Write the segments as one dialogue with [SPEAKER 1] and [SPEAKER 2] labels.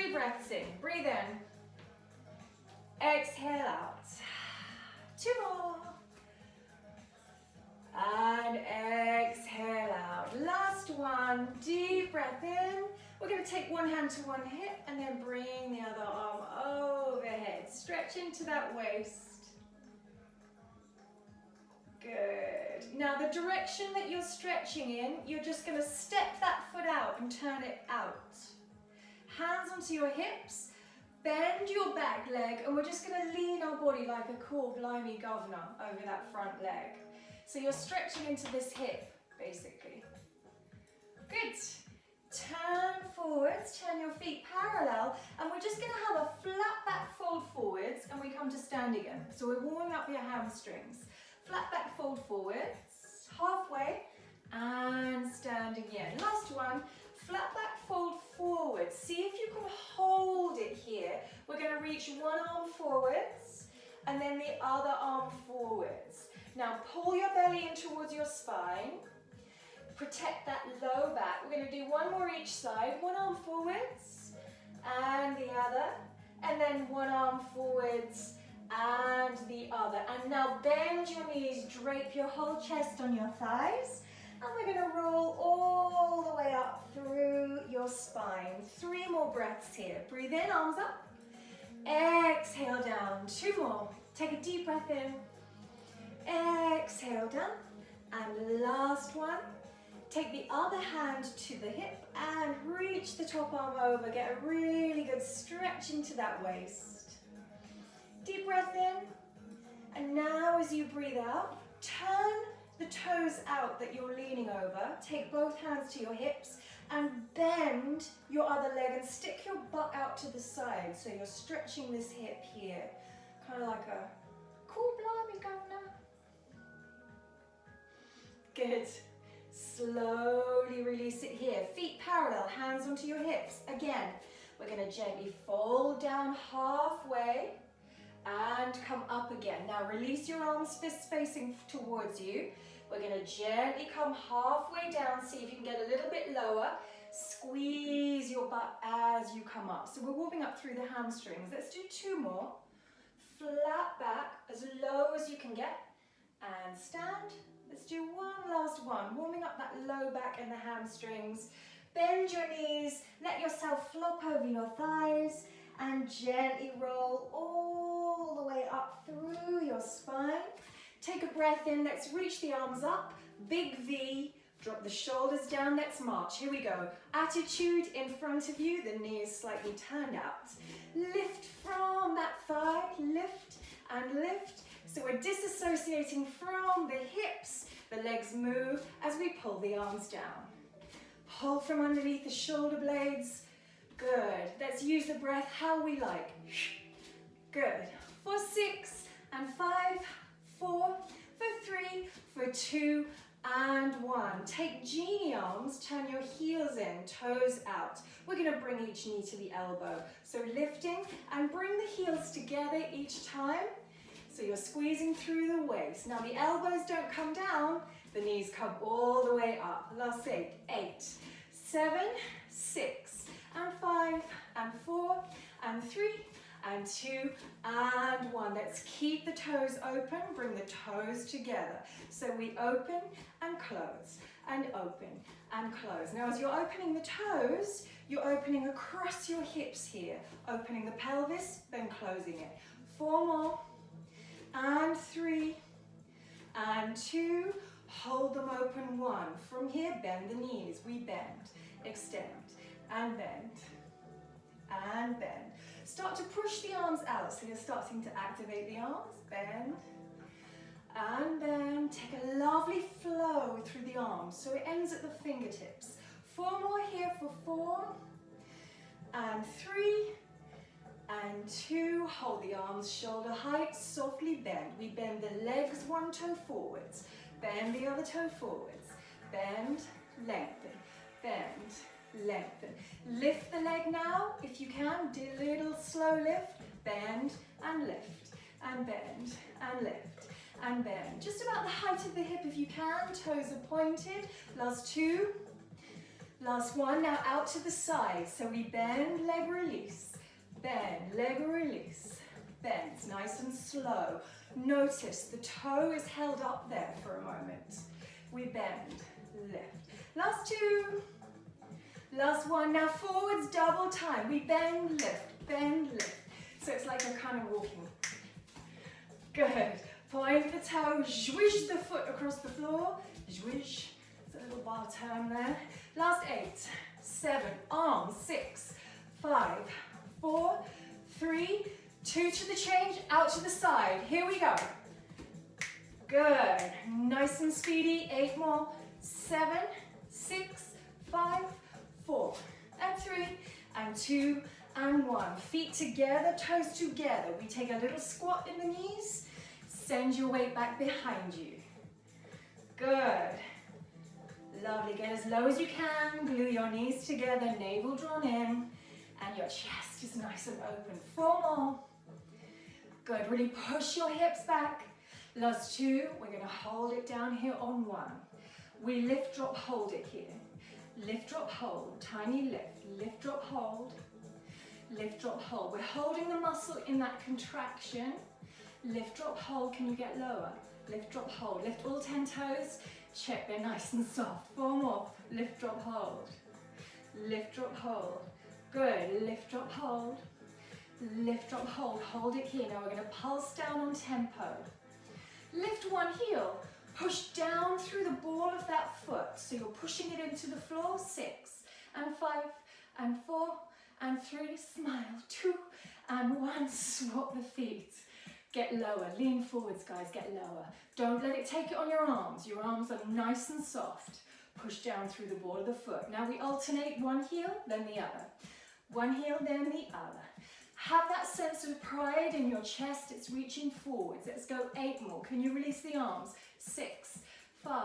[SPEAKER 1] 3 breaths in. Breathe in. Exhale out. 2 more. And exhale out. Last one. Deep breath in. We're going to take one hand to one hip and then bring the other arm overhead. Stretch into that waist. Good. Now the direction that you're stretching in, you're just going to step that foot out and turn it out. Hands onto your hips, bend your back leg, and we're just going to lean our body like a cool blimey governor over that front leg. So you're stretching into this hip, basically. Good. Turn forwards, turn your feet parallel, and we're just going to have a flat back fold forwards, and we come to stand again. So we're warming up your hamstrings. Flat back fold forwards, halfway, and stand again. Last one, flat back fold forwards. See if you can hold it here. We're going to reach one arm forwards, and then the other arm forwards. Now pull your belly in towards your spine. Protect that low back. We're going to do one more each side. One arm forwards, and the other, and then one arm forwards, and the other. And now bend your knees, drape your whole chest on your thighs, and we're going to roll all the way up through your spine. 3 more breaths here. Breathe in, arms up. Exhale down. 2 more. Take a deep breath in. Exhale down. And last one. Take the other hand to the hip and reach the top arm over. Get a really good stretch into that waist. Deep breath in, and now as you breathe out, turn the toes out that you're leaning over. Take both hands to your hips and bend your other leg and stick your butt out to the side. So you're stretching this hip here, kind of like a cool blimey governor. Good. Slowly release it here. Feet parallel, hands onto your hips. Again, we're going to gently fold down halfway and come up again. Now release your arms, fists facing towards you. We're going to gently come halfway down. See if you can get a little bit lower. Squeeze your butt as you come up. So we're warming up through the hamstrings. Let's do 2 more. Flat back, as low as you can get. And stand. Let's do one last one. Warming up that low back and the hamstrings. Bend your knees. Let yourself flop over your thighs. And gently roll all the way up through your spine. Take a breath in. Let's reach the arms up. Big V. Drop the shoulders down. Let's march. Here we go. Attitude in front of you. The knee is slightly turned out. Lift from that thigh. Lift and lift. So we're disassociating from the hips. The legs move as we pull the arms down. Pull from underneath the shoulder blades. Good. Let's use the breath how we like. Good. For 6 and 5, 4, for 3, for 2, and 1. Take genie arms, turn your heels in, toes out. We're going to bring each knee to the elbow. So lifting and bring the heels together each time. So you're squeezing through the waist. Now the elbows don't come down, the knees come all the way up. Last 8, 7, 6, and 5, and 4, and 3, and 2, and 1. Let's keep the toes open, bring the toes together. So we open and close, and open and close. Now as you're opening the toes, you're opening across your hips here, opening the pelvis, then closing it. 4 more, and 3, and 2, hold them open. 1. From here, bend the knees. We bend, extend, and bend, and bend. Start to push the arms out, so you're starting to activate the arms. Bend, and bend. Take a lovely flow through the arms, so it ends at the fingertips. 4 more here for 4, and 3, and 2, hold the arms shoulder height, softly bend. We bend the legs 1 toe forwards, bend the other toe forwards, bend, lengthen, bend, lengthen. Lift the leg now, if you can, do a little slow lift, bend and lift, and bend and lift, and bend. Just about the height of the hip if you can, toes are pointed. Last 2, Last one, now out to the side. So we bend, leg release, bend, leg release, bend. It's nice and slow. Notice the toe is held up there for a moment. We bend, lift. Last two. Last one, now forwards double time. We bend, lift. So it's like you're kind of walking. Good. Point the toe, swish the foot across the floor, swish. It's a little bar turn there. Last 8, 7, arms, 6, 5, 4, 3, 2 to the change, out to the side. Here we go. Good. Nice and speedy. 8 more. 7, 6, 5, 4, and 3, and 2, and 1. Feet together, toes together. We take a little squat in the knees. Send your weight back behind you. Good. Lovely. Get as low as you can. Glue your knees together, navel drawn in, and your chest is nice and open. 4 more. Good. Really push your hips back. Last 2. We're going to hold it down here on 1. We lift, drop, hold it here. Lift, drop, hold. Tiny lift. Lift, drop, hold. Lift, drop, hold. We're holding the muscle in that contraction. Lift, drop, hold. Can you get lower? Lift, drop, hold. Lift all 10 toes. Check, they're nice and soft. 4 more. Lift, drop, hold. Lift, drop, hold. Good. Lift, drop, hold. Lift, drop, hold. Hold it here. Now we're going to pulse down on tempo. Lift one heel. Push down through the ball of that foot. So you're pushing it into the floor. 6, and 5, and 4, and 3. Smile. 2, and 1. Swap the feet. Get lower, lean forwards guys, get lower. Don't let it take it on your arms. Your arms are nice and soft. Push down through the ball of the foot. Now we alternate one heel, then the other. One heel, then the other. Have that sense of pride in your chest, it's reaching forwards. Let's go 8 more. Can you release the arms? 6, 5,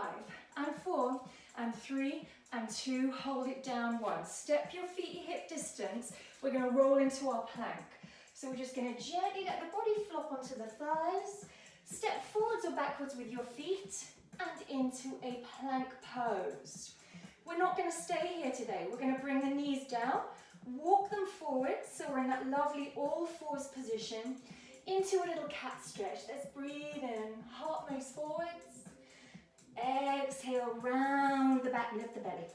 [SPEAKER 1] and 4, and 3, and 2. Hold it down 1. Step your feet hip distance. We're going to roll into our plank. So we're just going to gently let the body flop onto the thighs, step forwards or backwards with your feet, and into a plank pose. We're not going to stay here today. We're going to bring the knees down, walk them forwards, so we're in that lovely all fours position, into a little cat stretch. Let's breathe in, heart moves forwards, exhale, round the back, lift the belly.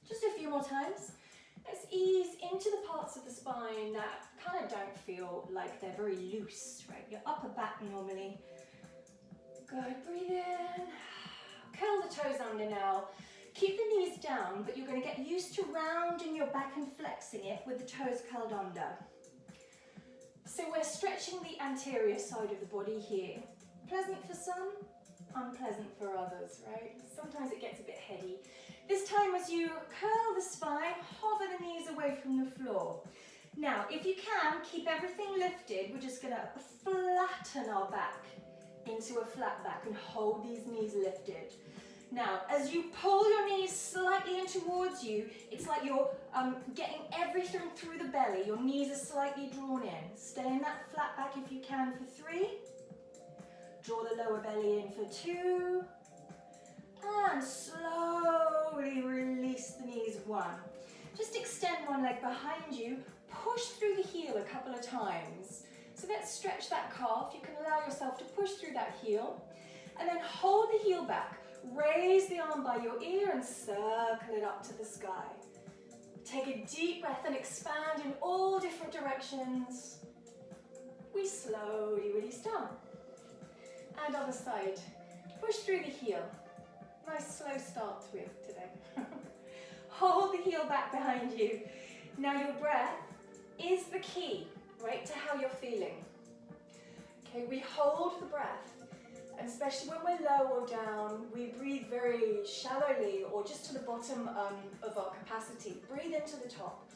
[SPEAKER 1] Just a few more times. Let's ease into the parts of the spine that kind of don't feel like they're very loose, right? Your upper back normally. Good, breathe in. Curl the toes under now. Keep the knees down, but you're going to get used to rounding your back and flexing it with the toes curled under. So we're stretching the anterior side of the body here. Pleasant for some, unpleasant for others, right? Sometimes it gets a bit heady. This time as you curl the spine, hover the knees away from the floor. Now, if you can, keep everything lifted. We're just gonna flatten our back into a flat back and hold these knees lifted. Now, as you pull your knees slightly in towards you, it's like you're getting everything through the belly. Your knees are slightly drawn in. Stay in that flat back if you can for 3. Draw the lower belly in for 2. And slowly release the knees 1. Just extend one leg behind you. Push through the heel a couple of times. So let's stretch that calf. You can allow yourself to push through that heel. And then hold the heel back. Raise the arm by your ear and circle it up to the sky. Take a deep breath and expand in all different directions. We slowly release down. And other side. Push through the heel. Nice slow start with today. Hold the heel back behind you. Now your breath is the key, right, to how you're feeling. Okay, we hold the breath, and especially when we're low or down, we breathe very shallowly or just to the bottom of our capacity. Breathe into the top.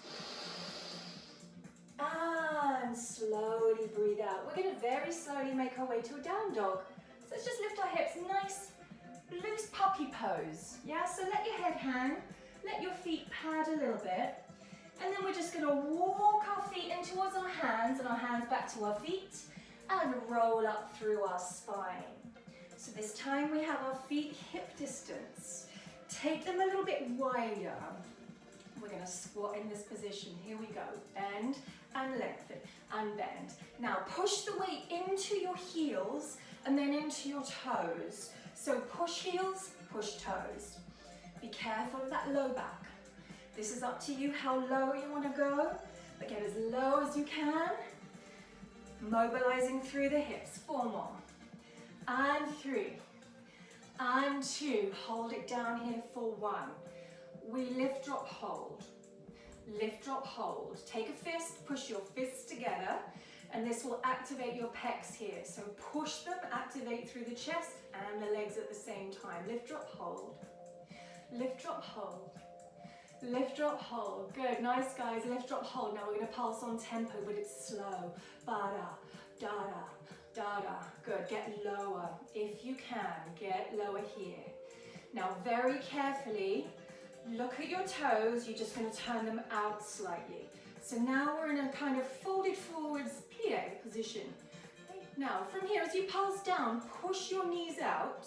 [SPEAKER 1] And slowly breathe out. We're going to very slowly make our way to a down dog. So let's just lift our hips, nice loose puppy pose. Yeah, so let your head hang, let your feet pad a little bit, and then we're just going to walk our feet in towards our hands and our hands back to our feet and roll up through our spine. So this time we have our feet hip distance. Take them a little bit wider. We're going to squat in this position. Here we go. Bend and lengthen and bend. Now push the weight into your heels and then into your toes. So push heels, push toes. Be careful of that low back. This is up to you how low you want to go, but get as low as you can. Mobilizing through the hips. 4 more. And 3. And 2. Hold it down here for 1. We lift, drop, hold. Lift, drop, hold. Take a fist, push your fists together, and this will activate your pecs here. So push them, activate through the chest and the legs at the same time. Lift, drop, hold. Lift, drop, hold. Lift, drop, hold. Good, nice guys. Lift, drop, hold. Now we're going to pulse on tempo, but it's slow. Ba-da, da-da, da-da. Good, get lower. If you can, get lower here. Now very carefully, look at your toes. You're just going to turn them out slightly. So now we're in a kind of folded forwards plie position. Now from here, as you pulse down, push your knees out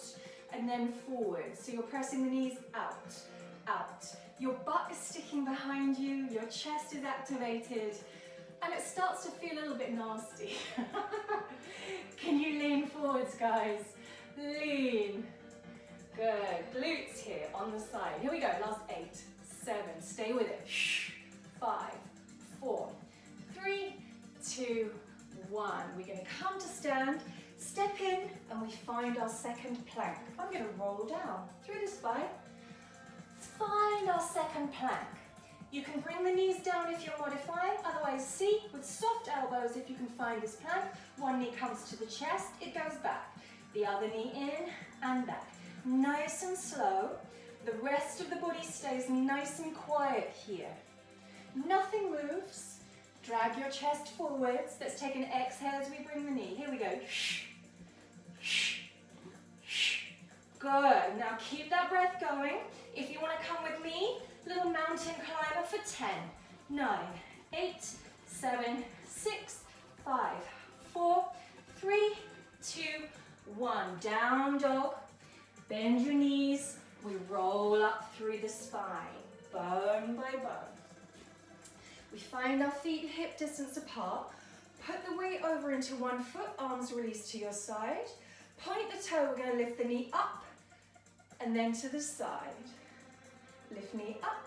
[SPEAKER 1] and then forward. So you're pressing the knees out, out. Your butt is sticking behind you, your chest is activated, and it starts to feel a little bit nasty. Can you lean forwards, guys? Lean. Good. Glutes here on the side. Here we go. Last 8, 7. Stay with it. 5, 4, 3, 2, 1. We're going to come to stand, step in, and we find our second plank. I'm going to roll down through the spine. Find our second plank. You can bring the knees down if you're modifying, otherwise C with soft elbows if you can find this plank. One knee comes to the chest, it goes back. The other knee in and back. Nice and slow. The rest of the body stays nice and quiet here. Nothing moves. Drag your chest forwards. Let's take an exhale as we bring the knee. Here we go. Good. Now keep that breath going. If you want to come with me, little mountain climber for 10, 9, 8, 7, 6, 5, 4, 3, 2, 1. Down dog. Bend your knees. We roll up through the spine, bone by bone. We find our feet hip distance apart. Put the weight over into one foot, arms released to your side. Point the toe, we're going to lift the knee up and then to the side. Lift knee up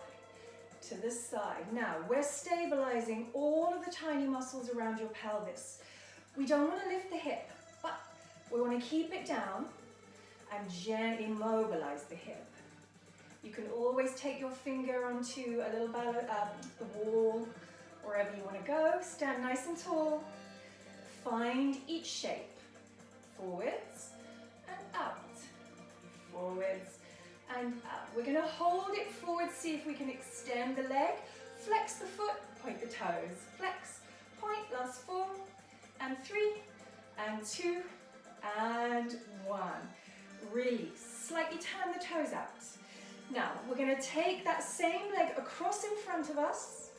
[SPEAKER 1] to the side. Now, we're stabilizing all of the tiny muscles around your pelvis. We don't want to lift the hip, but we want to keep it down and gently mobilize the hip. You can always take your finger onto a little the wall, wherever you want to go. Stand nice and tall. Find each shape. Forwards and out. Forwards and out. We're going to hold it forward, see if we can extend the leg. Flex the foot, point the toes. Flex, point, last 4 and 3 and 2 and 1. Release, slightly turn the toes out. Now, we're going to take that same leg across in front of us,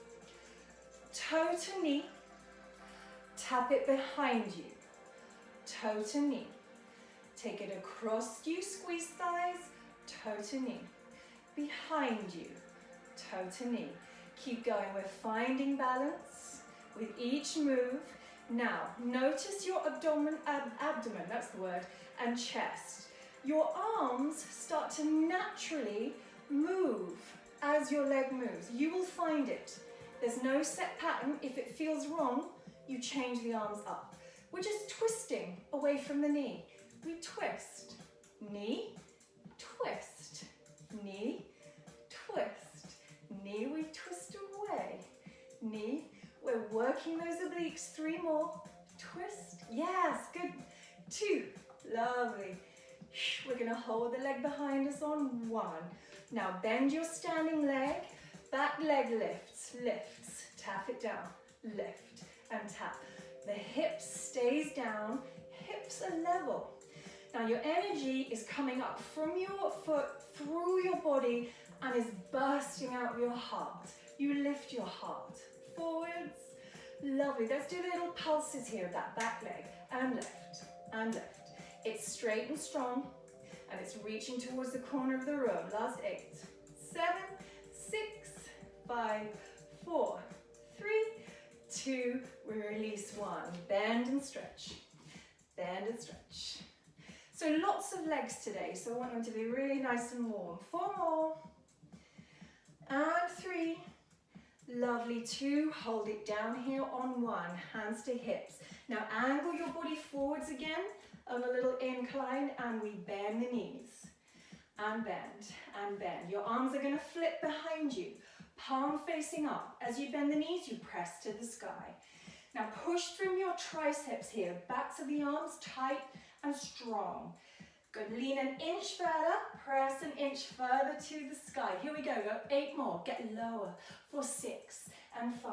[SPEAKER 1] toe to knee, tap it behind you, toe to knee. Take it across you, squeeze thighs, toe to knee. Behind you, toe to knee. Keep going, we're finding balance with each move. Now, notice your abdomen, that's the word, and chest. Your arms start to naturally move as your leg moves. You will find it. There's no set pattern. If it feels wrong, you change the arms up. We're just twisting away from the knee. We twist, knee, twist, knee, twist, knee, we twist away, knee, we're working those obliques, 3 more, twist, yes, good, 2, lovely. We're going to hold the leg behind us on 1. Now bend your standing leg, back leg lifts, tap it down, lift and tap. The hip stays down, hips are level. Now your energy is coming up from your foot, through your body, and is bursting out of your heart. You lift your heart, forwards, lovely. Let's do little pulses here of that back leg, and lift, and lift. It's straight and strong. And it's reaching towards the corner of the room. Last 8, 7, 6, 5, 4, 3, 2, we release 1. Bend and stretch. Bend and stretch. So lots of legs today, so I want them to be really nice and warm. 4 more. And 3. Lovely. 2. Hold it down here on 1. Hands to hips. Now angle your body forwards again on a little incline, and we bend the knees. And bend, and bend. Your arms are going to flip behind you. Palm facing up. As you bend the knees, you press to the sky. Now push through your triceps here. Backs of the arms tight and strong. Good. Lean an inch further. Press an inch further to the sky. Here we go. Go 8 more. Get lower for 6 and 5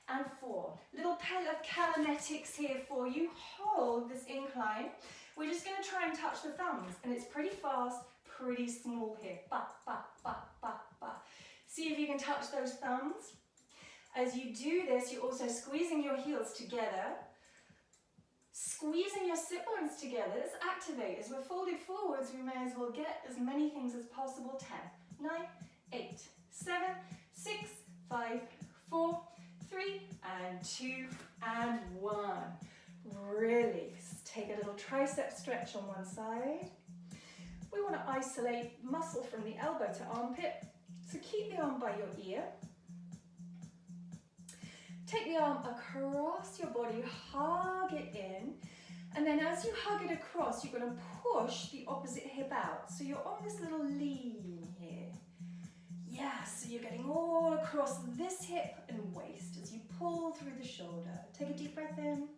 [SPEAKER 1] and 4. Little pellet of calometics here for you. Hold this incline. We're just going to try and touch the thumbs, and it's pretty fast, pretty small here. Ba, ba, ba, ba, ba. See if you can touch those thumbs. As you do this, you're also squeezing your heels together, squeezing your sit bones together. Let's activate. As we're folded forwards, we may as well get as many things as possible. 10, 9, 8, 7, 6, 5, 4, 3, and 2, and 1. Release. Take a little tricep stretch on one side. We want to isolate muscle from the elbow to armpit. So keep the arm by your ear. Take the arm across your body, hug it in, and then as you hug it across, you're going to push the opposite hip out. So you're on this little lean here. Yeah, so you're getting all across this hip and waist as you pull through the shoulder. Take a deep breath in.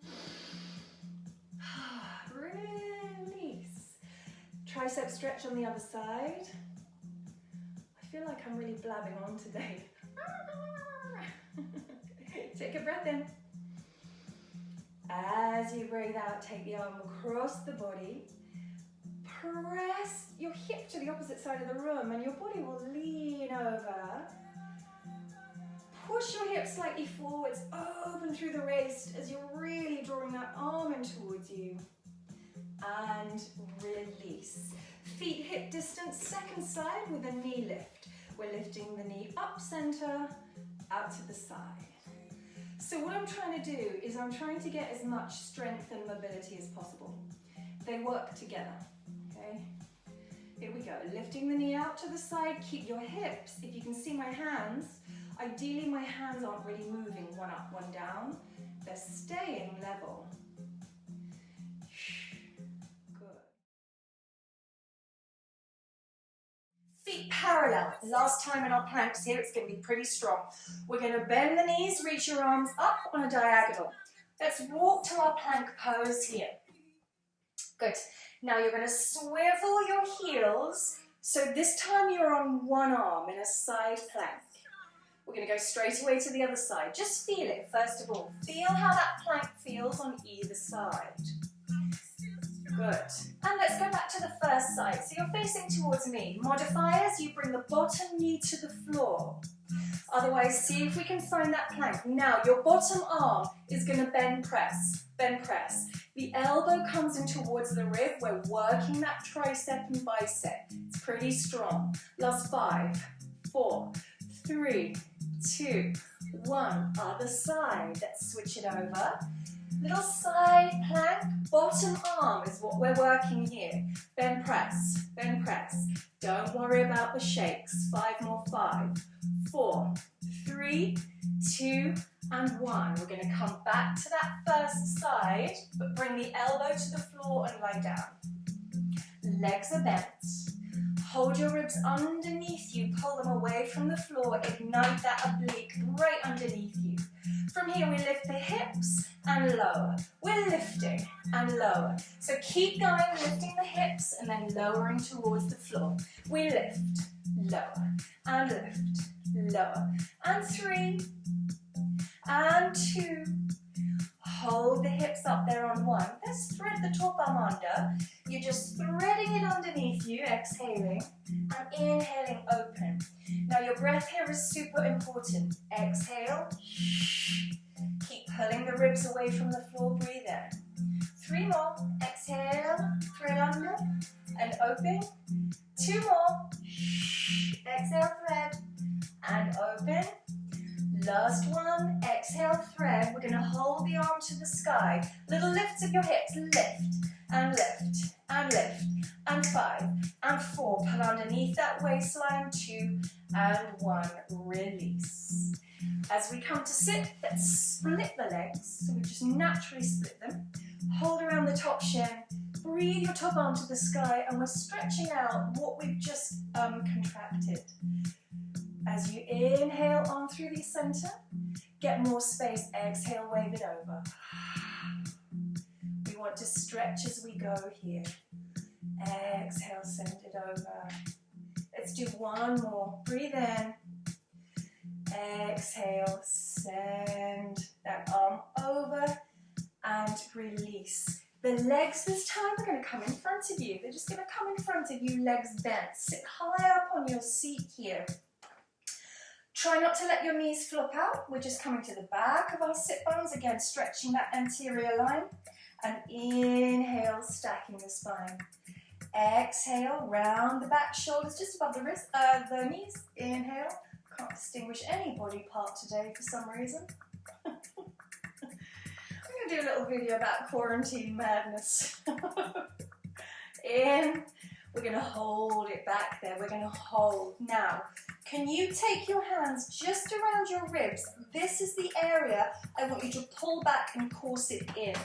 [SPEAKER 1] Release. Tricep stretch on the other side. I feel like I'm really blabbing on today. Take a breath in. As you breathe out, take the arm across the body. Press your hip to the opposite side of the room and your body will lean over. Push your hips slightly forwards, open through the waist as you're really drawing that arm in towards you. And release. Feet hip distance, second side with a knee lift. We're lifting the knee up center, out to the side. So what I'm trying to do is I'm trying to get as much strength and mobility as possible. They work together, okay? Here we go, lifting the knee out to the side, keep your hips. If you can see my hands, ideally my hands aren't really moving one up, one down. They're staying level. Good. Feet parallel. Last time in our planks here, it's going to be pretty strong. We're going to bend the knees, reach your arms up on a diagonal. Let's walk to our plank pose here. Good. Now you're going to swivel your heels. So this time you're on one arm in a side plank. We're going to go straight away to the other side. Just feel it, first of all. Feel how that plank feels on either side. Good. And let's go back to the first side. So you're facing towards me. Modifiers, you bring the bottom knee to the floor. Otherwise, see if we can find that plank. Now, your bottom arm is going to bend press. Bend press. The elbow comes in towards the rib. We're working that tricep and bicep. It's pretty strong. Last 5, 4, 3, 2, 1. Other side. Let's switch it over. Little side plank, bottom arm is what we're working here. Bend press, bend press. Don't worry about the shakes. 5 more, 5, 4, 3, 2, and 1. We're going to come back to that first side, but bring the elbow to the floor and lie down. Legs are bent. Hold your ribs underneath you, pull them away from the floor, ignite that oblique right underneath you. From here we lift the hips and lower. We're lifting and lower. So keep going, lifting the hips and then lowering towards the floor. We lift, lower, and lift, lower. And 3, and 2. Hold the hips up there on 1. Let's thread the top arm under. You're just threading it underneath you, exhaling, and inhaling open. Now your breath here is super important. Exhale. Keep pulling the ribs away from the floor, breathe in. 3 more. Exhale, thread under, and open. Last one, exhale, thread. We're going to hold the arm to the sky. Little lifts of your hips, lift and lift and lift. And 5 and 4, pull underneath that waistline, 2 and 1, release. As we come to sit, let's split the legs, so we just naturally split them. Hold around the top shin, breathe your top arm to the sky, and we're stretching out what we've just contracted. As you inhale on through the center, get more space, exhale, wave it over. We want to stretch as we go here. Exhale, send it over. Let's do one more. Breathe in. Exhale, send that arm over and release. The legs this time are going to come in front of you. They're just going to come in front of you, legs bent. Sit high up on your seat here. Try not to let your knees flop out. We're just coming to the back of our sit bones. Again, stretching that anterior line. And inhale, stacking the spine. Exhale, round the back, shoulders just above the wrist, the knees. Inhale. Can't distinguish any body part today for some reason. I'm going to do a little video about quarantine madness. In. We're going to hold it back there. We're going to hold. Now, can you take your hands just around your ribs? This is the area I want you to pull back and course it in.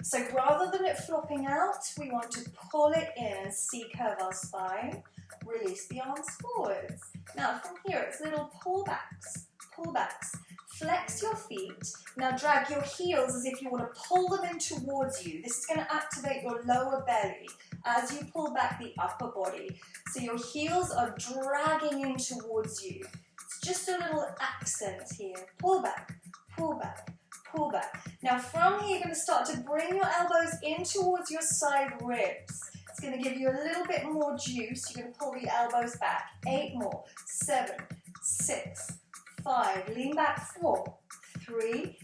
[SPEAKER 1] So rather than it flopping out, we want to pull it in, C-curve our spine, release the arms forwards. Now from here, it's little pullbacks, pullbacks. Flex your feet. Now drag your heels as if you want to pull them in towards you. This is going to activate your lower belly as you pull back the upper body. So your heels are dragging in towards you. It's just a little accent here. Pull back, pull back, pull back. Now from here, you're going to start to bring your elbows in towards your side ribs. It's going to give you a little bit more juice. You're going to pull the elbows back. 8 more. 7, 6, 5. Lean back. 4, 3,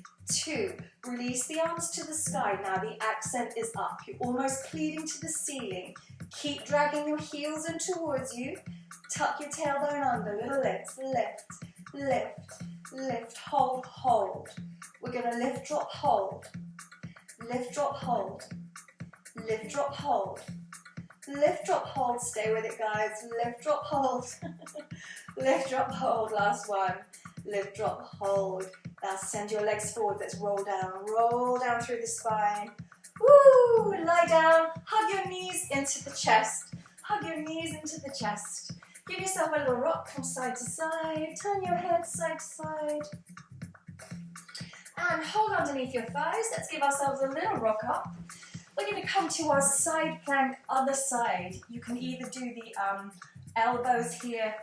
[SPEAKER 1] 2. Release the arms to the sky. Now the accent is up. You're almost pleating to the ceiling. Keep dragging your heels in towards you. Tuck your tailbone under. Little lifts. Lift, lift, lift. Hold, hold. We're going to lift, drop, hold. Lift, drop, hold. Lift, drop, hold. Lift, drop, hold. Stay with it, guys. Lift, drop, hold. Lift, drop, hold. Last one. Lift, drop, hold. Now send your legs forward. Let's roll down through the spine. Woo! Lie down. Hug your knees into the chest. Hug your knees into the chest. Give yourself a little rock from side to side. Turn your head side to side. And hold underneath your thighs. Let's give ourselves a little rock up. We're going to come to our side plank, other side. You can either do the elbows here.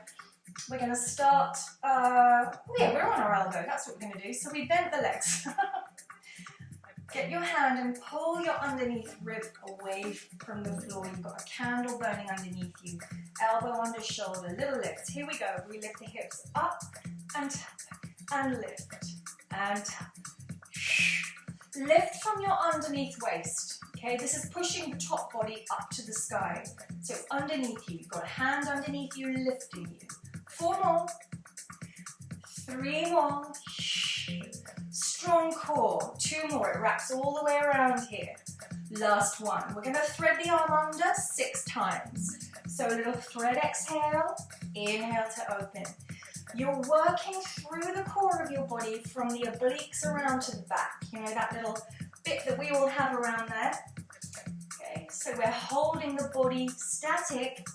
[SPEAKER 1] We're going to start, yeah, we're on our elbow. That's what we're going to do. So we bent the legs. Get your hand and pull your underneath rib away from the floor. You've got a candle burning underneath you. Elbow under shoulder, little lift. Here we go. We lift the hips up and tap and lift and tap. Lift from your underneath waist. Okay, this is pushing the top body up to the sky. So underneath you, you've got a hand underneath you lifting you. 4 more. 3 more. Strong core. 2 more. It wraps all the way around here. Last one. We're going to thread the arm under 6 times. So a little thread exhale. Inhale to open. You're working through the core of your body from the obliques around to the back. You know, that little bit that we all have around there. Okay, so we're holding the body static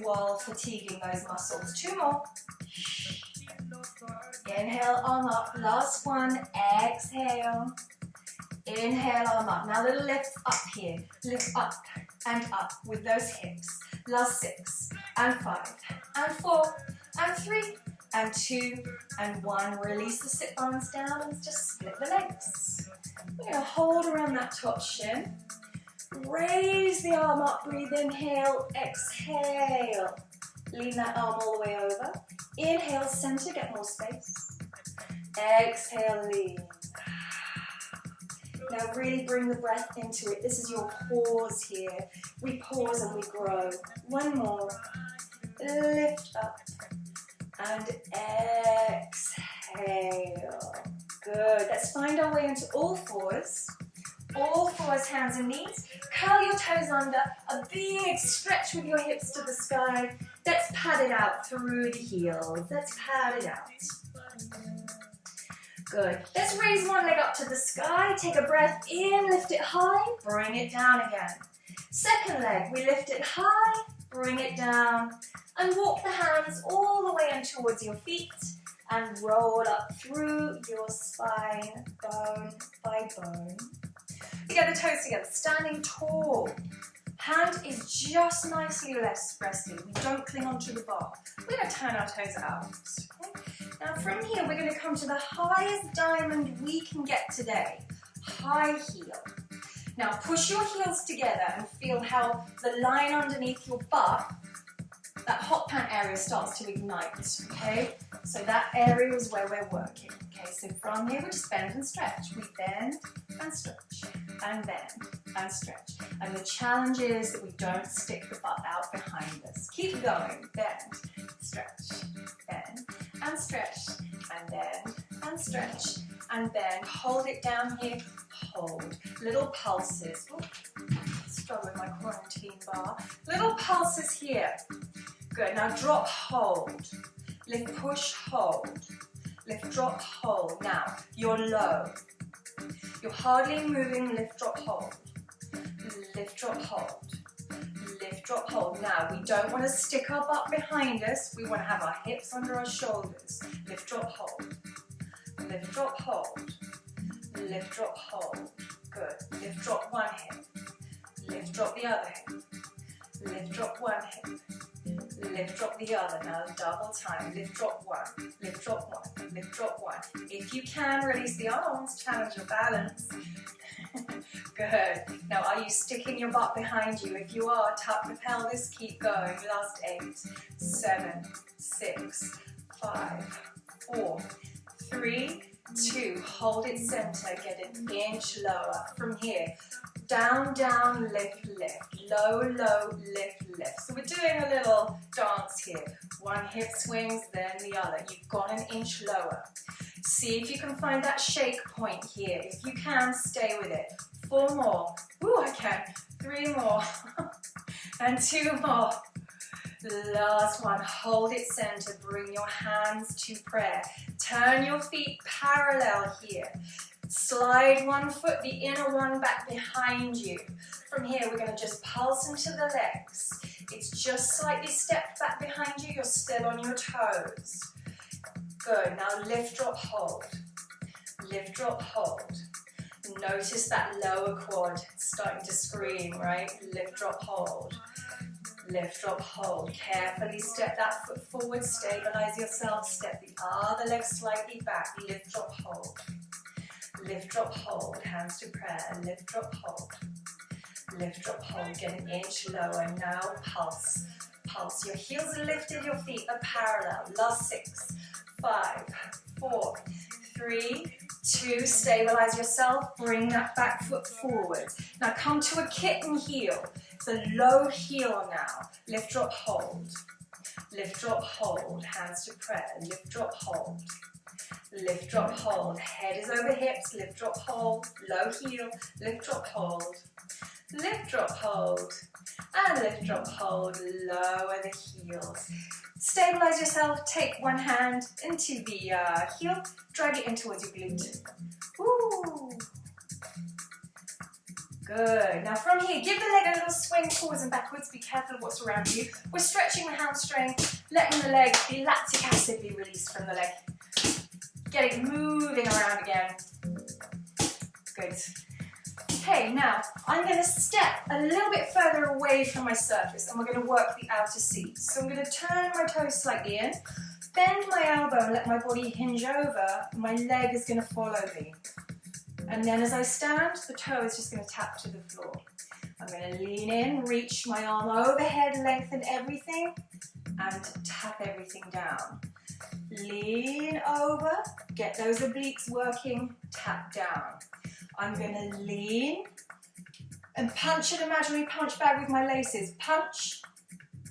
[SPEAKER 1] while fatiguing those muscles. 2 more. Inhale, arm up. Last one. Exhale. Inhale, arm up. Now little lift up here. Lift up and up with those hips. Last 6 and 5 and 4 and 3 and 2 and 1. Release the sit bones down and just split the legs. We're going to hold around that top shin. Raise the arm up, breathe, inhale, exhale. Lean that arm all the way over. Inhale, center, get more space. Exhale, lean. Now really bring the breath into it. This is your pause here. We pause and we grow. 1 more. Lift up and exhale. Good. Let's find our way into all fours. All fours, hands and knees. Curl your toes under. A big stretch with your hips to the sky. Let's pad it out through the heels. Let's pad it out. Good. Let's raise one leg up to the sky. Take a breath in, lift it high, bring it down again. Second leg, we lift it high, bring it down, and walk the hands all the way in towards your feet and roll up through your spine, bone by bone. Get the toes together, standing tall. Hand is just nicely less rested. We don't cling onto the bar. We're going to turn our toes out. Okay? Now from here, we're going to come to the highest diamond we can get today. High heel. Now push your heels together and feel how the line underneath your butt, that hot pant area, starts to ignite. Okay? So that area is where we're working. Okay, so from here we just bend and stretch. We bend and stretch, and bend and stretch. And the challenge is that we don't stick the butt out behind us. Keep going. Bend, stretch, bend, and stretch, and bend, and stretch, and bend. Hold it down here. Hold. Little pulses. Oh, struggle with my quarantine bar. Little pulses here. Good. Now drop, hold. Lift, push, hold. Lift, drop, hold. Now, you're low. You're hardly moving. Lift, drop, hold. Lift, drop, hold. Lift, drop, hold. Now, we don't want to stick our butt behind us. We want to have our hips under our shoulders. Lift, drop, hold. Lift, drop, hold. Lift, drop, hold. Good. Lift, drop one hip. Lift, drop the other hip. Lift, drop one hip. Lift, drop the other. Now double time. Lift, drop one. Lift, drop one. Lift, drop one. If you can, release the arms. Challenge your balance. Good. Now, are you sticking your butt behind you? If you are, tuck the pelvis. Keep going. Last 8, 7, 6, 5, 4, 3, 2. Hold it center. Get an inch lower. From here, down, down, lift, lift. Low, low, lift, lift. So we're doing a little dance here. One hip swings, then the other. You've gone an inch lower. See if you can find that shake point here. If you can, stay with it. 4 more. Ooh, I can. 3 more. And 2 more. Last one. Hold it center. Bring your hands to prayer. Turn your feet parallel here. Slide one foot, the inner one, back behind you. From here, we're going to just pulse into the legs. It's just slightly stepped back behind you. You're still on your toes. Good. Now lift, drop, hold. Lift, drop, hold. Notice that lower quad starting to scream, right? Lift, drop, hold. Lift, drop, hold. Carefully step that foot forward. Stabilize yourself. Step the other leg slightly back. Lift, drop, hold. Lift, drop, hold. Hands to prayer. Lift, drop, hold. Lift, drop, hold. Get an inch lower. Now pulse. Pulse. Your heels are lifted. Your feet are parallel. Last 6, 5, 4, 3, 2. Stabilize yourself. Bring that back foot forward. Now come to a kitten heel. It's a low heel now. Lift, drop, hold. Lift, drop, hold. Hands to prayer. Lift, drop, hold. Lift, drop, hold. Head is over hips. Lift, drop, hold. Low heel. Lift, drop, hold. Lift, drop, hold. And lift, drop, hold. Lower the heels. Stabilize yourself. Take one hand into the heel. Drag it in towards your glute. Woo. Good. Now from here, give the leg a little swing forwards and backwards. Be careful of what's around you. We're stretching the hamstring, letting the leg, the lactic acid be released from the leg. Get it moving around again. Good. Okay, now I'm going to step a little bit further away from my surface and we're going to work the outer seat. So I'm going to turn my toes slightly in, bend my elbow and let my body hinge over. My leg is going to follow me. And then as I stand, the toe is just going to tap to the floor. I'm going to lean in, reach my arm overhead, lengthen everything, and tap everything down. Lean over, get those obliques working, tap down. I'm going to lean and punch an imaginary punch bag with my laces. Punch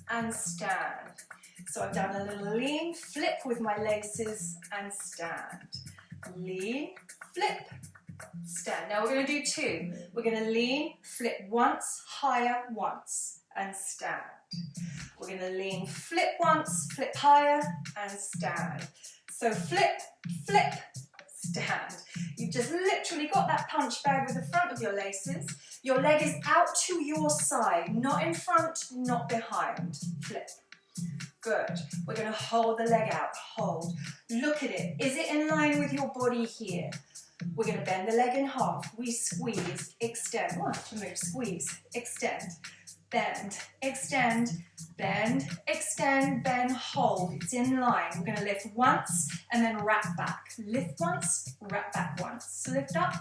[SPEAKER 1] and stand. So I've done a little lean, flip with my laces and stand. lean, flip, stand. Now we're going to do two. We're going to lean, flip once, higher once, and stand. We're going to lean, flip once, flip higher, and stand. So flip, flip, stand. You've just literally got that punch bag with the front of your laces. Your leg is out to your side, not in front, not behind. Flip. Good. We're going to hold the leg out. Hold. Look at it. Is it in line with your body here? We're going to bend the leg in half. We squeeze, extend. One, to move, squeeze, extend, bend, extend, bend, extend, bend, hold. It's in line. We're going to lift once and then wrap back. Lift once, wrap back once. Lift up,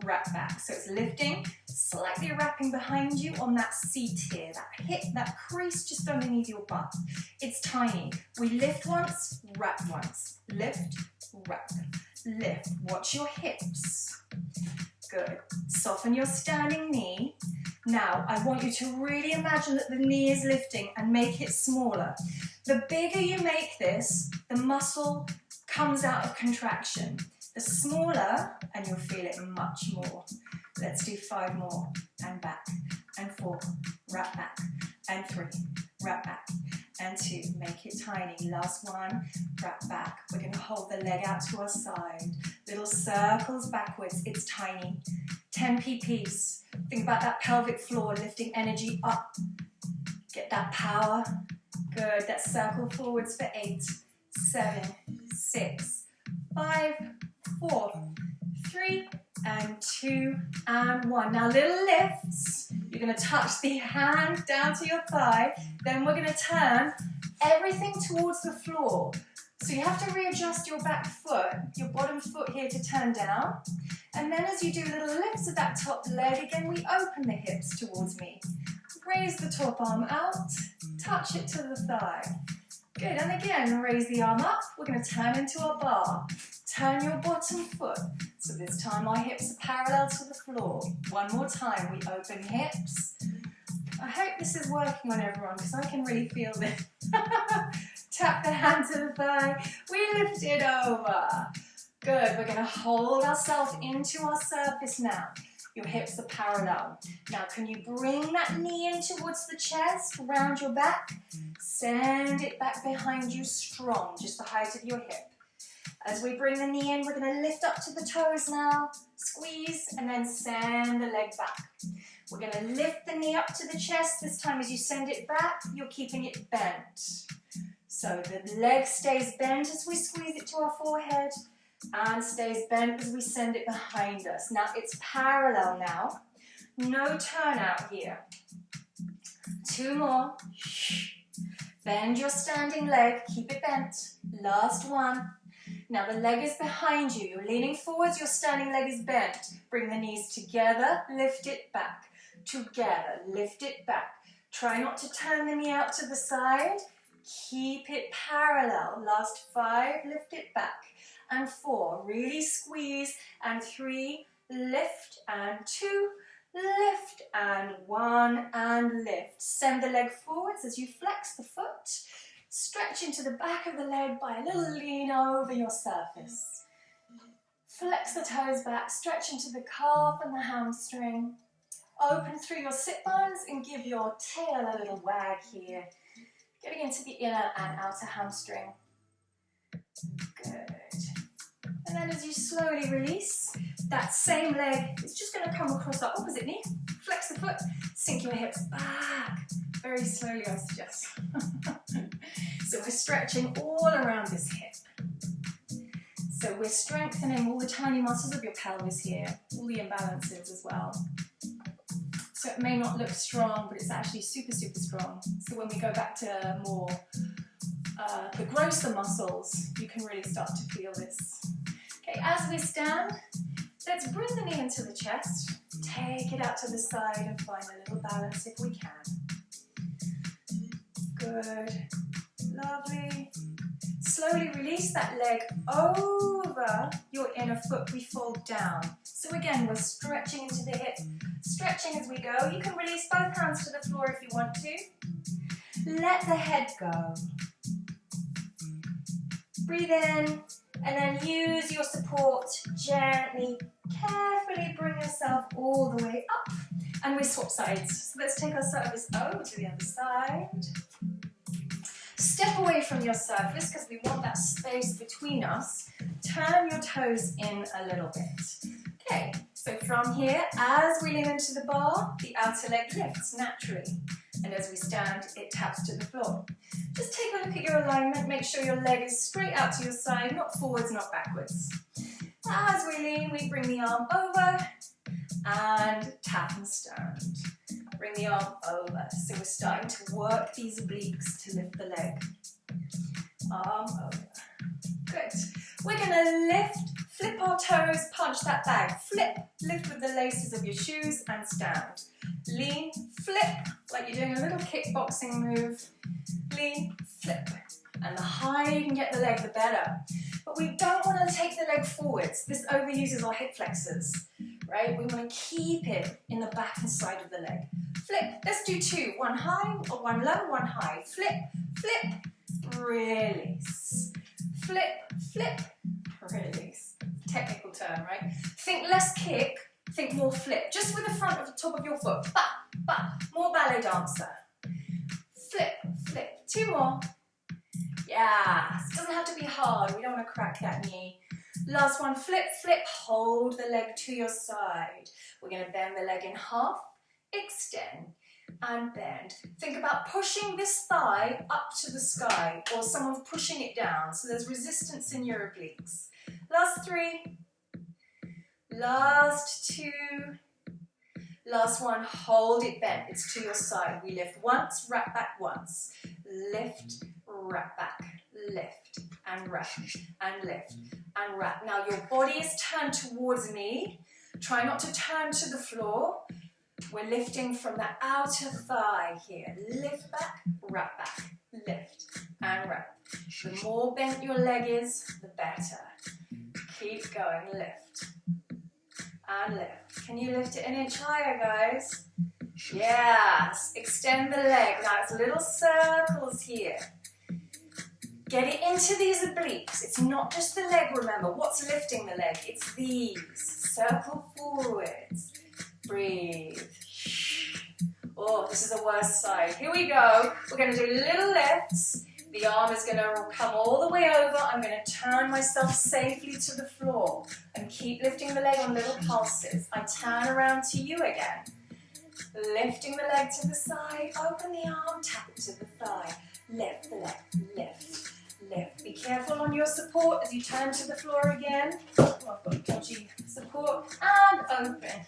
[SPEAKER 1] wrap back. So it's lifting, slightly wrapping behind you on that seat here, that hip, that crease just underneath your butt. It's tiny. We lift once, wrap once. Lift, wrap, lift. Watch your hips. Good. Soften your standing knee. Now, I want you to really imagine that the knee is lifting and make it smaller. The bigger you make this, the muscle comes out of contraction. The smaller, and you'll feel it much more. Let's do 5 more. And back, and 4, wrap back, and 3, wrap back, and 2, make it tiny. Last one, wrap back. We're going to hold the leg out to our side. Little circles backwards, it's tiny. 10 pp's. Think about that pelvic floor, lifting energy up. Get that power. Good, that circle forwards for 8, 7, 6, 5, 4, 3, and 2, and 1. Now little lifts. You're going to touch the hand down to your thigh. Then we're going to turn everything towards the floor. So you have to readjust your back foot, your bottom foot here to turn down. And then as you do little lifts of that top leg, again we open the hips towards me. Raise the top arm out, touch it to the thigh. Good, and again, raise the arm up. We're going to turn into our bar. Turn your bottom foot. So this time our hips are parallel to the floor. One more time, we open hips. I hope this is working on everyone because I can really feel this. Tap the hand to the thigh. We lift it over. Good, we're going to hold ourselves into our surface now. Your hips are parallel. Now can you bring that knee in towards the chest, round your back? Send it back behind you strong, just the height of your hip. As we bring the knee in, we're going to lift up to the toes now, squeeze, and then send the leg back. We're going to lift the knee up to the chest. This time as you send it back, you're keeping it bent. So the leg stays bent as we squeeze it to our forehead, and stays bent as we send it behind us. Now it's parallel now. No turn out here. 2 more. Bend your standing leg, keep it bent. Last one. Now the leg is behind you. You're leaning forwards, your standing leg is bent. Bring the knees together, lift it back. Together, lift it back. Try not to turn the knee out to the side. Keep it parallel. Last 5, lift it back. And 4, really squeeze. And 3, lift. And 2, lift. And 1, and lift. Send the leg forwards as you flex the foot. Stretch into the back of the leg by a little lean over your surface. Flex the toes back, stretch into the calf and the hamstring. Open through your sit bones and give your tail a little wag here. Getting into the inner and outer hamstring. Good. And then as you slowly release, that same leg is just going to come across our opposite knee. Flex the foot, sink your hips back. Very slowly, I suggest. So we're stretching all around this hip. So we're strengthening all the tiny muscles of your pelvis here, all the imbalances as well. So it may not look strong, but it's actually super, super strong. So when we go back to more the grosser muscles, you can really start to feel this. Okay, as we stand, let's bring the knee into the chest, take it out to the side and find a little balance if we can. Good, lovely. Slowly release that leg over your inner foot, we fold down. So again, we're stretching into the hip, stretching as we go. You can release both hands to the floor if you want to. Let the head go. Breathe in And then use your support, gently, carefully bring yourself all the way up. And we swap sides. So let's take our surface over to the other side. Step away from your surface because we want that space between us. Turn your toes in a little bit. Okay, so from here, as we lean into the bar, the outer leg lifts naturally. And as we stand, it taps to the floor. Just take a look at your alignment. Make sure your leg is straight out to your side, not forwards, not backwards. As we lean, we bring the arm over and tap and stand. Bring the arm over. So we're starting to work these obliques to lift the leg. Arm over. Good. We're going to lift, flip our toes, punch that bag. Flip, lift with the laces of your shoes and stand. Lean, flip, like you're doing a little kickboxing move. Lean, flip. And the higher you can get the leg, the better. But we don't want to take the leg forwards. This overuses our hip flexors, right? We want to keep it in the back and side of the leg. Flip. Let's do two. One high, or one low, one high. Flip, flip, release. Flip, flip, release. Technical term, right? Think less kick, think more flip. Just with the front of the top of your foot. Ba, ba. More ballet dancer. Flip, flip. Two more. Yes. It doesn't have to be hard. We don't want to crack that knee. Last one. Flip, flip. Hold the leg to your side. We're going to bend the leg in half. Extend and bend. Think about pushing this thigh up to the sky, or someone's pushing it down, so there's resistance in your obliques. Last three. Last two. Last one. Hold it bent. It's to your side. We lift once, wrap back once. Lift, wrap back. Lift and wrap and lift and wrap. Now your body is turned towards me. Try not to turn to the floor. We're lifting from the outer thigh here. Lift back, wrap back, lift and wrap. The more bent your leg is, the better. Keep going, lift and lift. Can you lift it an inch higher, guys? Yes, extend the leg. Now it's little circles here. Get it into these obliques. It's not just the leg, remember. What's lifting the leg? It's these. Circle forwards. Breathe. Oh, this is the worst side. Here we go. We're going to do little lifts. The arm is going to come all the way over. I'm going to turn myself safely to the floor and keep lifting the leg on little pulses. I turn around to you again. Lifting the leg to the side. Open the arm. Tap it to the thigh. Lift the leg. Lift. Lift. Be careful on your support as you turn to the floor again. Oh, I've got dodgy support. And open.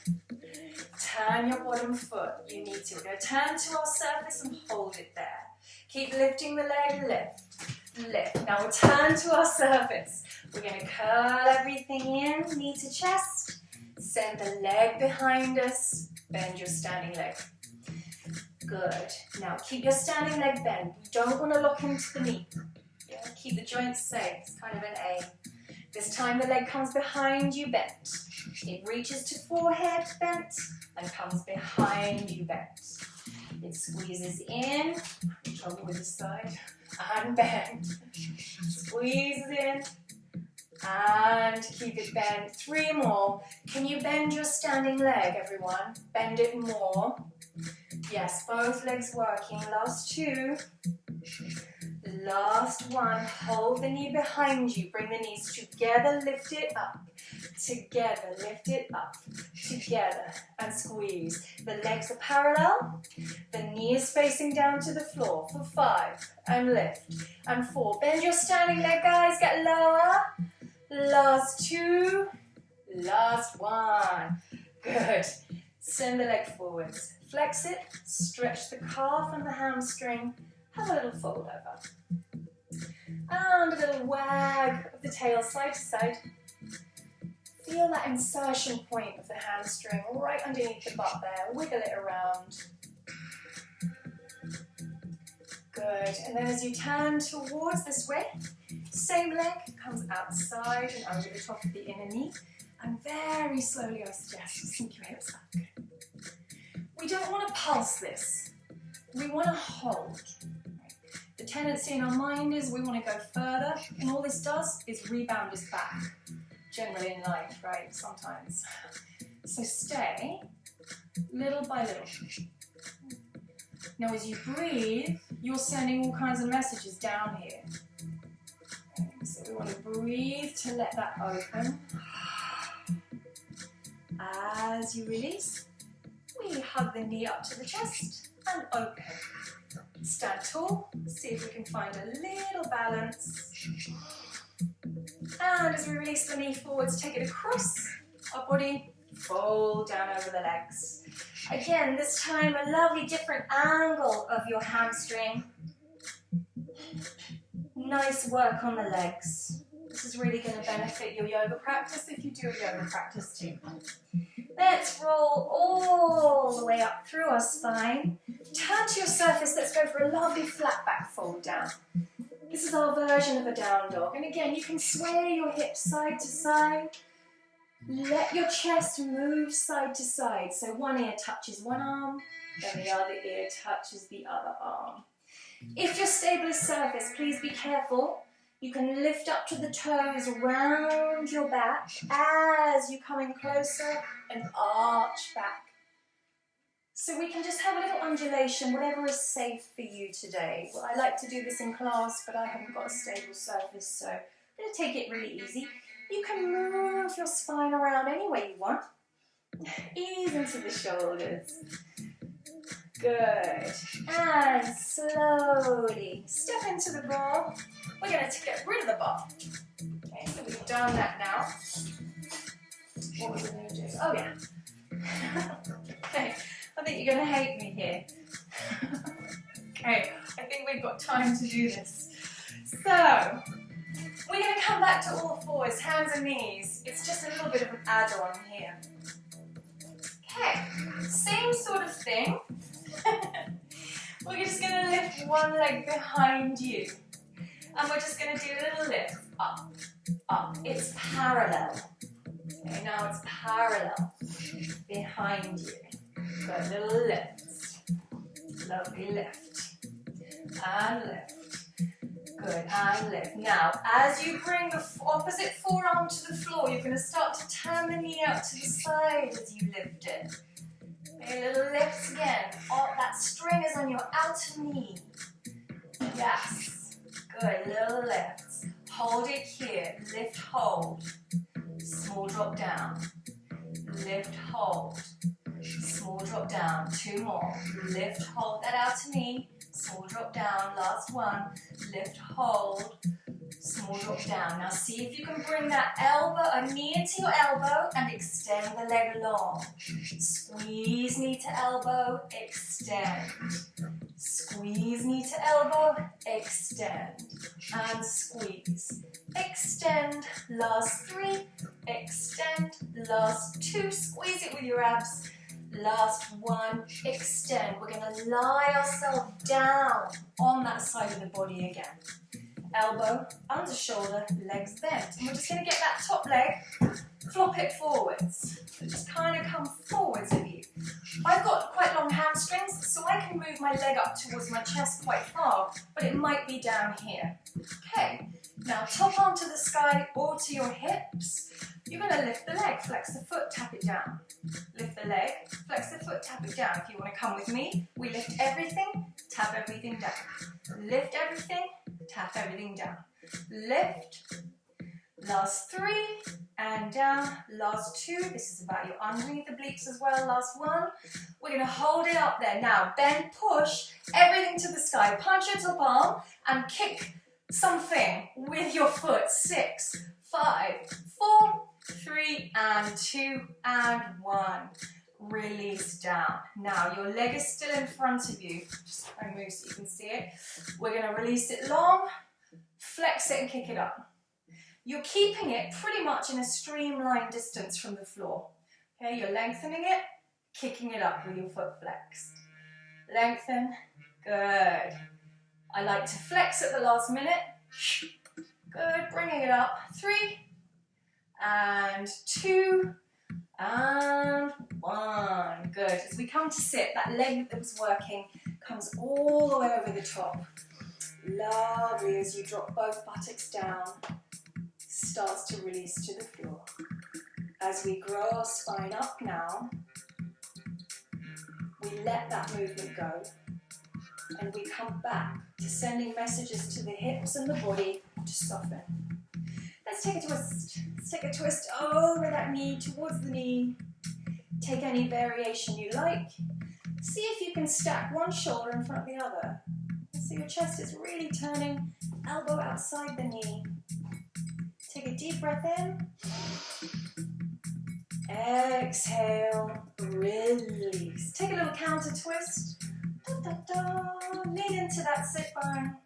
[SPEAKER 1] Turn your bottom foot. You need to. We're going to turn to our surface and hold it there. Keep lifting the leg. Lift. Lift. Now we'll turn to our surface. We're going to curl everything in. Knee to chest. Send the leg behind us. Bend your standing leg. Good. Now keep your standing leg bent. You don't want to lock into the knee. Yeah, keep the joints safe. It's kind of an A. This time the leg comes behind you bent. It reaches to forehead bent and comes behind you bent. It squeezes in. Trouble with this side. And bend. Squeezes in. And keep it bent. Three more. Can you bend your standing leg, everyone? Bend it more. Yes, both legs working. Last two. Last one. Hold the knee behind you. Bring the knees together. Lift it up. Together. Lift it up. Together. And squeeze. The legs are parallel. The knee is facing down to the floor for 5. And lift. And 4. Bend your standing leg, guys. Get lower. Last 2. Last 1. Good. Send the leg forwards. Flex it. Stretch the calf and the hamstring. Have a little fold over. And a little wag of the tail side to side. Feel that insertion point of the hamstring right underneath the butt there. Wiggle it around. Good. And then as you turn towards this way, same leg comes outside and over the top of the inner knee. And very slowly, I suggest you sink your hips back. We don't want to pulse this. We want to hold. The tendency in our mind is we want to go further, and all this does is rebound us back, generally in life, right, sometimes. So stay, little by little. Now as you breathe, you're sending all kinds of messages down here. Okay, so we want to breathe to let that open. As you release, we hug the knee up to the chest and open. Stand tall, see if we can find a little balance. And as we release the knee forwards, take it across our body, fold down over the legs. Again, this time a lovely different angle of your hamstring. Nice work on the legs. This is really going to benefit your yoga practice if you do a yoga practice too. Let's roll all the way up through our spine. Turn to your surface, let's go for a lovely flat back fold down. This is our version of a down dog. And again, you can sway your hips side to side. Let your chest move side to side. So one ear touches one arm, then the other ear touches the other arm. If your stable is surface, please be careful. You can lift up to the toes around your back as you come in closer and arch back. So we can just have a little undulation, whatever is safe for you today. Well, I like to do this in class, but I haven't got a stable surface, so I'm going to take it really easy. You can move your spine around any way you want. Ease into the shoulders. Good. And slowly step into the ball. We're going to get rid of the bar. Okay, so we've done that now. What were we going to do? Oh yeah. Okay, I think you're going to hate me here. Okay, I think we've got time to do this. So, we're going to come back to all fours, hands and knees. It's just a little bit of an add-on here. Okay, same sort of thing. We're just going to lift one leg behind you. And we're just going to do a little lift, up, up. It's parallel. Okay, now it's parallel behind you. Good, little lifts. Lovely lift. And lift. Good, and lift. Now, as you bring the opposite forearm to the floor, you're going to start to turn the knee out to the side as you lift it. Okay, little lifts again. Oh, that string is on your outer knee. Yes. Good, little lifts. Hold it here. Lift, hold. Small drop down. Lift, hold. Small drop down. Two more. Lift, hold that outer knee. Small drop down. Last one. Lift, hold. Small drop down. Now see if you can bring that elbow, a knee into your elbow and extend the leg along. Squeeze knee to elbow, extend. Squeeze knee to elbow, extend. And squeeze. Extend. Last three. Extend. Last two. Squeeze it with your abs. Last one. Extend. We're going to lie ourselves down on that side of the body again. Elbow, under shoulder, legs bent. And we're just going to get that top leg, flop it forwards. So just kind of come forwards with you. I've got quite long hamstrings, so I can move my leg up towards my chest quite far, but it might be down here. Okay, now top arm to the sky or to your hips. You're going to lift the leg, flex the foot, tap it down. Lift the leg, flex the foot, tap it down. If you want to come with me, we lift everything, tap everything down. Lift everything, tap everything down. Lift. Last three, and down. Last two. This is about your underneath the obliques as well. Last one. We're going to hold it up there. Now, bend, push everything to the sky. Punch your top arm and kick something with your foot. 6, 5, 4, 3, and 2, and 1. Release down. Now, your leg is still in front of you. Just try and move so you can see it. We're going to release it long, flex it and kick it up. You're keeping it pretty much in a streamlined distance from the floor. Okay, you're lengthening it, kicking it up with your foot flexed. Lengthen. Good. I like to flex at the last minute. Good. Bringing it up. 3, and 2, and 1. Good. As we come to sit, that leg that was working comes all the way over the top. Lovely. As you drop both buttocks down, starts to release to the floor. As we grow our spine up now, we let that movement go. And we come back to sending messages to the hips and the body to soften. Let's take a twist. Let's take a twist over that knee, towards the knee. Take any variation you like. See if you can stack one shoulder in front of the other. So your chest is really turning, elbow outside the knee. Take a deep breath in. Exhale, release. Take a little counter twist. Da, da, da. Lean into that sit bone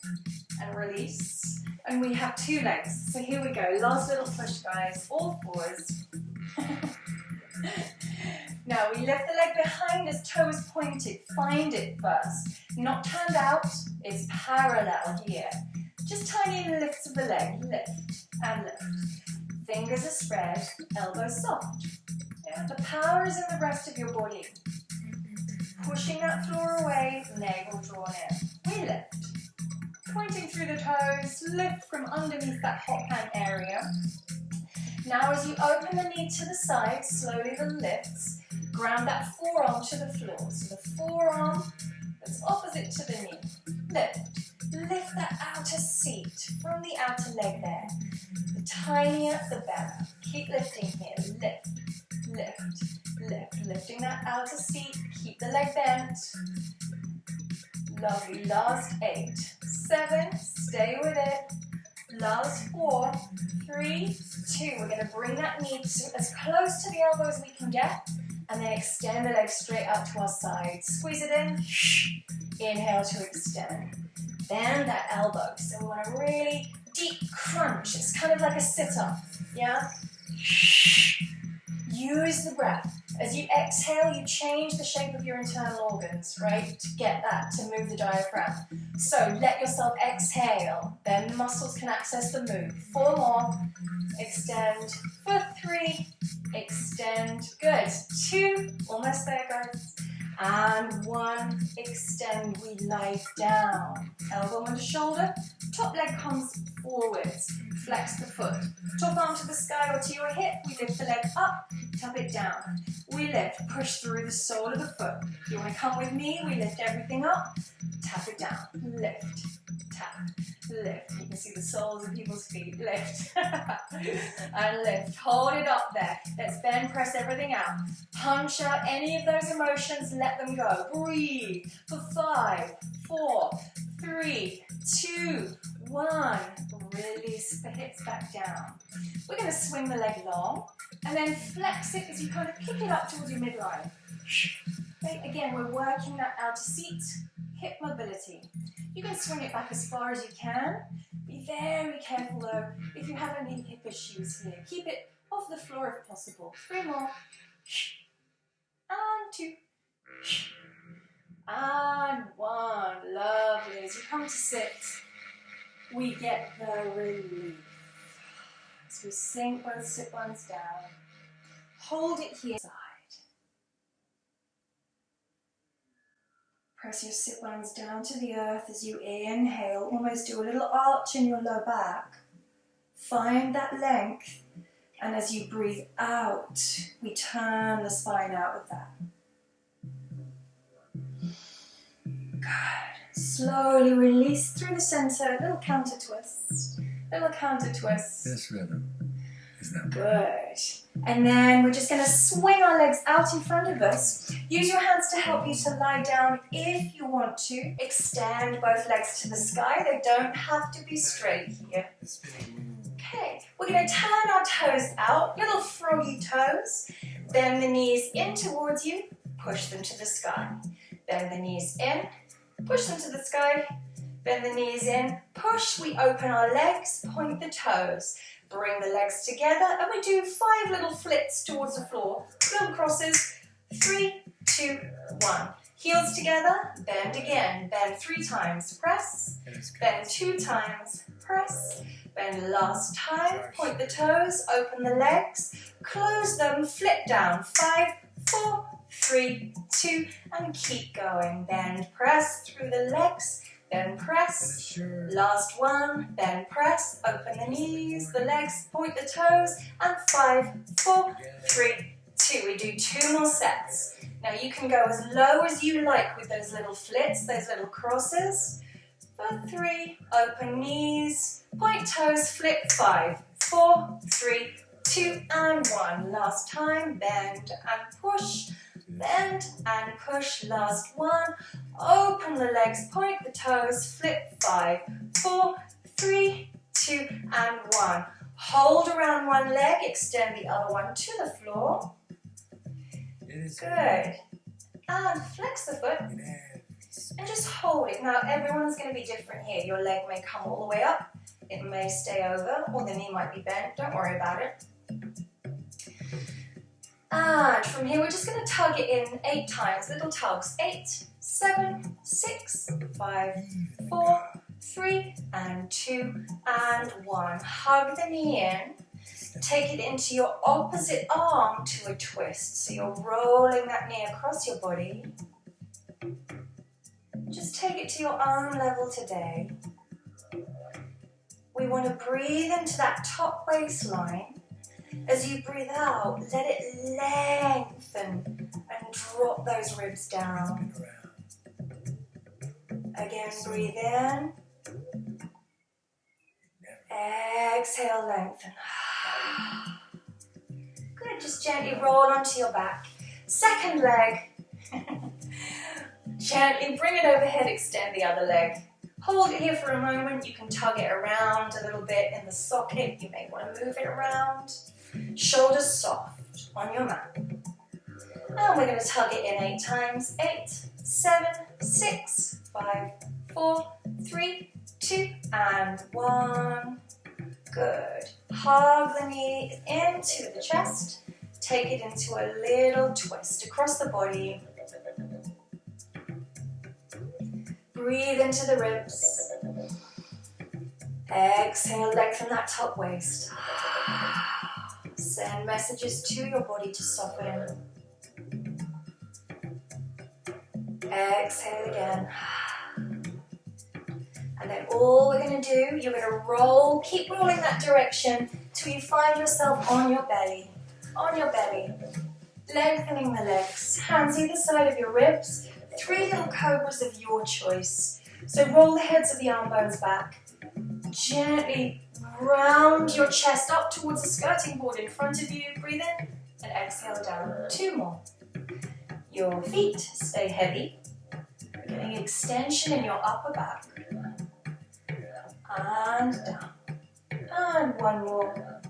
[SPEAKER 1] and release. And we have two legs. So here we go. Last little push, guys. All fours. Now we lift the leg behind us, toes pointed. Find it first. Not turned out. It's parallel here. Just tiny lifts of the leg. Lift and lift. Fingers are spread. Elbows soft. Yeah, the power is in the rest of your body. Pushing that floor away, navel drawn in. We lift. Pointing through the toes, lift from underneath that hot pan area. Now as you open the knee to the side, slowly the lifts, ground that forearm to the floor. So the forearm that's opposite to the knee. Lift. Lift that outer seat from the outer leg there. The tinier, the better. Keep lifting here. Lift, lift, lift. Lifting that outer seat. Keep the leg bent. Lovely. Last 8, 7. Stay with it. Last 4, 3, 2. We're going to bring that knee to as close to the elbow as we can get. And then extend the leg straight out to our side. Squeeze it in. Inhale to extend. Bend that elbow. So we want a really deep crunch. It's kind of like a sit-up. Yeah? Use the breath. As you exhale, you change the shape of your internal organs, right? To get that, to move the diaphragm. So let yourself exhale. Then muscles can access the move. 4 more. Extend. For 3. Extend. Good. 2. Almost there, guys. And 1. Extend. We lie down. Elbow under shoulder. Top leg comes forwards. Flex the foot. Top arm to the sky or to your hip. We lift the leg up. Tap it down. We lift. Push through the sole of the foot. You want to come with me? We lift everything up. Tap it down. Lift. Tap. Lift. You can see the soles of people's feet. Lift. And lift. Hold it up there. Let's bend, press everything out. Punch out any of those emotions. Let them go. Breathe. For 5, 4, 3, 2, 1. Release the hips back down. We're going to swing the leg long and then flex it as you kind of pick it up towards your midline. Okay, again, we're working that outer seat, hip mobility. You can swing it back as far as you can. Be very careful though if you have any hip issues here. Keep it off the floor if possible. 3 more. And 2. And 1. Lovely. As you come to sit, we get the relief. So we sink both sit bones down. Hold it here. Press your sit bones down to the earth as you inhale. Almost do a little arch in your low back. Find that length. And as you breathe out, we turn the spine out with that. Good. Slowly release through the center. Little counter twist. Little counter twist.
[SPEAKER 2] This rhythm is that
[SPEAKER 1] good. And then we're just going to swing our legs out in front of us. Use your hands to help you to lie down if you want to. Extend both legs to the sky. They don't have to be straight here. Okay, we're going to turn our toes out, little froggy toes. Bend the knees in towards you. Push them to the sky. Bend the knees in. Push them to the sky. Bend the knees in. Push. We open our legs. Point the toes. Bring the legs together. And we do 5 little flits towards the floor. Little crosses. 3, 2, 1. Heels together. Bend again. Bend 3 times. Press. Bend 2 times. Press. Bend last time. Point the toes. Open the legs. Close them. Flip down. 5, 4, 3, 2, and keep going. Bend, press through the legs, then press. Last one, then press. Open the knees, the legs, point the toes, and 5, 4, 3, 2. We do 2 more sets. Now you can go as low as you like with those little flits, those little crosses. For 3, open knees, point toes, flip. 5, 4, 3, 2, and 1. Last time, bend and push, bend and push. Last one, open the legs, point the toes, flip. 5, 4, 3, 2, and 1. Hold around one leg, extend the other one to the floor. Good. And flex the foot. And just hold it. Now everyone's going to be different here. Your leg may come all the way up. It may stay over, or the knee might be bent. Don't worry about it. And from here, we're just going to tug it in 8 times. Little tugs. 8, 7, 6, 5, 4, 3, and 2, and 1. Hug the knee in. Take it into your opposite arm to a twist. So you're rolling that knee across your body. Just take it to your own level today. We want to breathe into that top waistline. As you breathe out, let it lengthen and drop those ribs down. Again, breathe in. Exhale, lengthen. Good, just gently roll onto your back. Second leg. Gently bring it overhead, extend the other leg. Hold it here for a moment. You can tug it around a little bit in the socket. You may want to move it around. Shoulders soft on your mat. And we're going to tug it in 8 times. 8, 7, 6, 5, 4, 3, 2, and 1. Good. Hug the knee into the chest. Take it into a little twist across the body. Breathe into the ribs. Exhale, lengthen that top waist. Send messages to your body to soften. Exhale again. And then all we're going to do, you're going to roll, keep rolling that direction till you find yourself on your belly. On your belly. Lengthening the legs. Hands either side of your ribs. 3 little cobras of your choice. So roll the heads of the arm bones back. Gently round your chest up towards the skirting board in front of you. Breathe in and exhale down. 2 more. Your feet stay heavy. Getting extension in your upper back. And down. And 1 more.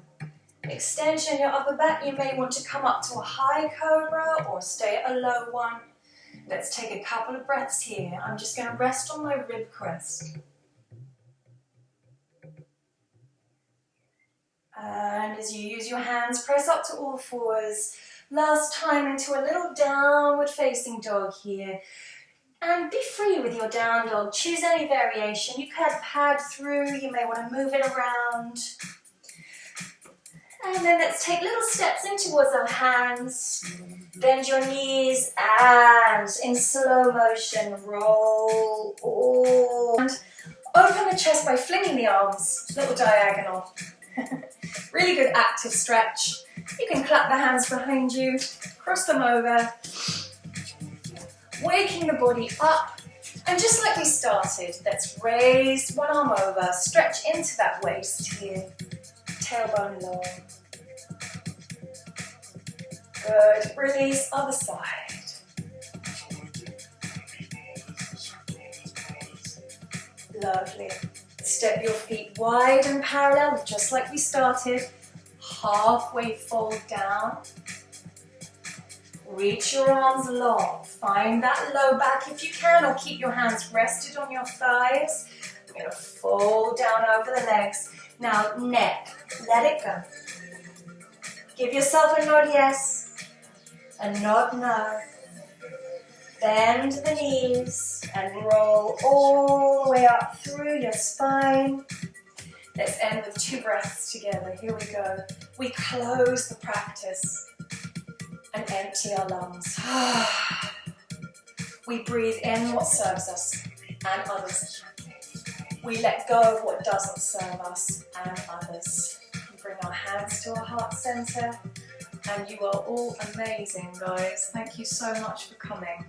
[SPEAKER 1] Extension in your upper back. You may want to come up to a high cobra or stay at a low one. Let's take a couple of breaths here. I'm just going to rest on my rib crest. And as you use your hands, press up to all fours. Last time into a little downward facing dog here. And be free with your down dog. Choose any variation. You can pad through. You may want to move it around. And then let's take little steps in towards our hands. Bend your knees and in slow motion roll. And open the chest by flinging the arms. Little diagonal. Really good active stretch. You can clap the hands behind you. Cross them over. Waking the body up. And just like we started, let's raise one arm over. Stretch into that waist here. Tailbone long. Good. Release, other side. Lovely. Step your feet wide and parallel, just like we started. Halfway fold down. Reach your arms long. Find that low back if you can, or keep your hands rested on your thighs. We're going to fold down over the legs. Now, neck. Let it go. Give yourself a nod yes. A nod no. Bend the knees and roll all the way up through your spine. Let's end with 2 breaths together. Here we go. We close the practice and empty our lungs. We breathe in what serves us. and others. We let go of what doesn't serve us and others. We bring our hands to our heart center, and you are all amazing, guys. Thank you so much for coming.